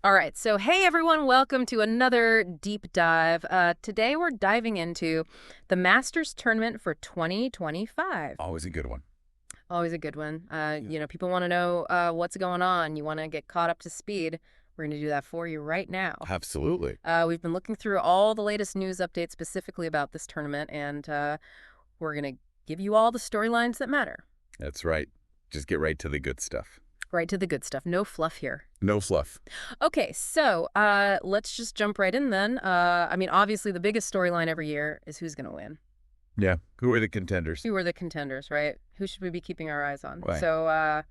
All right, so hey everyone, welcome to another deep dive. Today we're diving into the Masters tournament for 2025. Always a good one. Always a good one. People want to know what's going on. You want to get caught up to speed. We're going to do that for you right now. Absolutely. We've been looking through all the latest news updates specifically about this tournament, and we're going to give you all the storylines that matter. That's right. Just get right to the good stuff. Right to the good stuff. No fluff here. No fluff. Okay, so let's just jump right in then. Obviously the biggest storyline every year is who's going to win. Yeah. Who are the contenders? Who are the contenders, right? Who should we be keeping our eyes on? Right. So,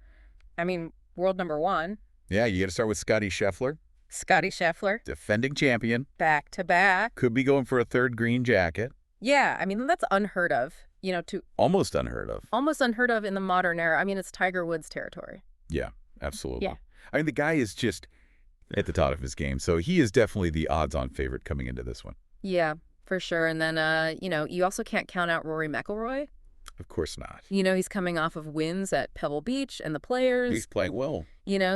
world number one. Yeah, you got to start with Scottie Scheffler. Scottie Scheffler. Defending champion. Back to back. Could be going for a third green jacket. Yeah, that's unheard of. Almost unheard of. Almost unheard of in the modern era. It's Tiger Woods territory. Yeah, absolutely. Yeah. The guy is just at the top of his game, so he is definitely the odds-on favorite coming into this one. Yeah, for sure. And then, you also can't count out Rory McIlroy. Of course not. He's coming off of wins at Pebble Beach and the Players. He's playing well.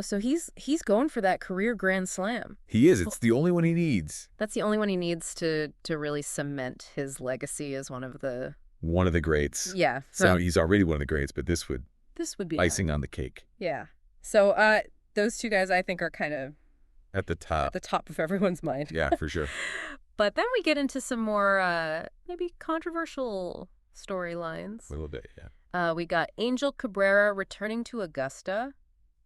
So he's going for that career Grand Slam. He is. It's the only one he needs. That's the only one he needs to really cement his legacy as one of the greats. Yeah. So he's already one of the greats, but this would be icing on the cake. Yeah. So those two guys I think are kind of at the top. At the top of everyone's mind. Yeah, for sure. But then we get into some more maybe controversial storylines. A little bit, yeah. We got Ángel Cabrera returning to Augusta.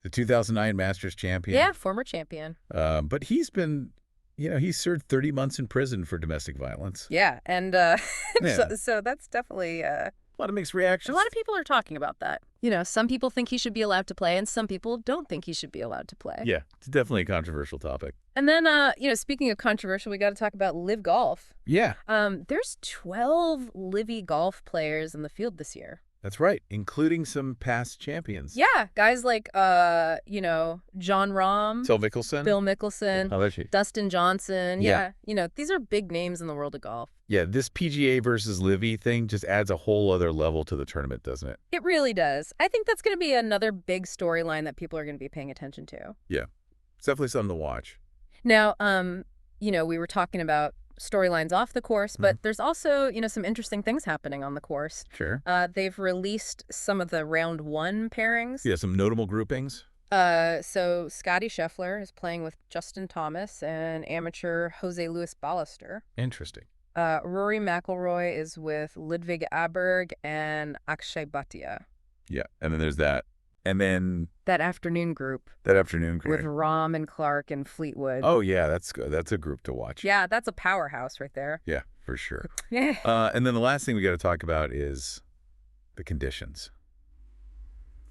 The 2009 Masters champion. Yeah, former champion. But he's been, he's served 30 months in prison for domestic violence. Yeah, and Yeah. So that's definitely a lot of mixed reactions. A lot of people are talking about that. Some people think he should be allowed to play, and some people don't think he should be allowed to play. Yeah, it's definitely a controversial topic. And then, speaking of controversial, we got to talk about LIV Golf. Yeah. There's 12 LIV Golf players in the field this year. That's right, including some past champions. Yeah, guys like, Jon Rahm. Bill Mickelson. Dustin Johnson. Yeah. These are big names in the world of golf. Yeah, this PGA versus LIV thing just adds a whole other level to the tournament, doesn't it? It really does. I think that's going to be another big storyline that people are going to be paying attention to. Yeah, it's definitely something to watch. Now, we were talking about storylines off the course, but there's also, some interesting things happening on the course. Sure. They've released some of the round one pairings. Yeah, some notable groupings. So Scottie Scheffler is playing with Justin Thomas and amateur Jose Luis Ballester. Interesting. Rory McIlroy is with Ludwig Aberg and Akshay Bhatia. Yeah, and then there's that. And then that afternoon group. With Rahm and Clark and Fleetwood. Oh, yeah, that's good. That's a group to watch. Yeah, that's a powerhouse right there. Yeah, for sure. Yeah. And then the last thing we got to talk about is the conditions.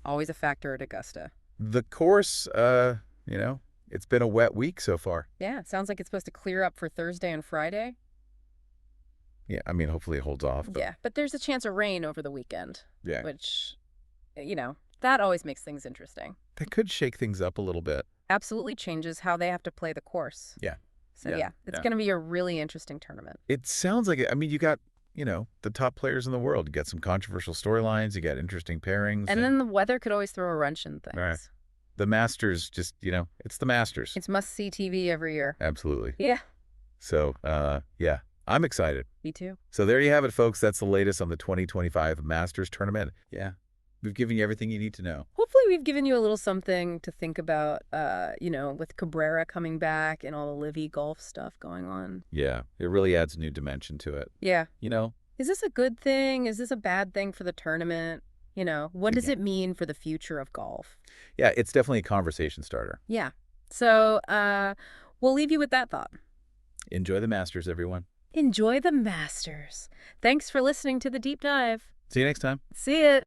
Always a factor at Augusta. The course, it's been a wet week so far. Yeah, it sounds like it's supposed to clear up for Thursday and Friday. Yeah, hopefully it holds off. Yeah, but there's a chance of rain over the weekend. Yeah. Which, that always makes things interesting. That could shake things up a little bit. Absolutely changes how they have to play the course. Yeah. So, it's going to be a really interesting tournament. It sounds like it. You got, the top players in the world. You got some controversial storylines. You got interesting pairings. And then the weather could always throw a wrench in things. Right. The Masters just, it's the Masters. It's must-see TV every year. Absolutely. Yeah. So, yeah. I'm excited. Me too. So there you have it, folks. That's the latest on the 2025 Masters Tournament. Yeah. We've given you everything you need to know. Hopefully we've given you a little something to think about, with Cabrera coming back and all the LIV Golf stuff going on. Yeah. It really adds a new dimension to it. Yeah. Is this a good thing? Is this a bad thing for the tournament? What does it mean for the future of golf? Yeah, it's definitely a conversation starter. Yeah. So we'll leave you with that thought. Enjoy the Masters, everyone. Enjoy the Masters. Thanks for listening to The Deep Dive. See you next time. See ya.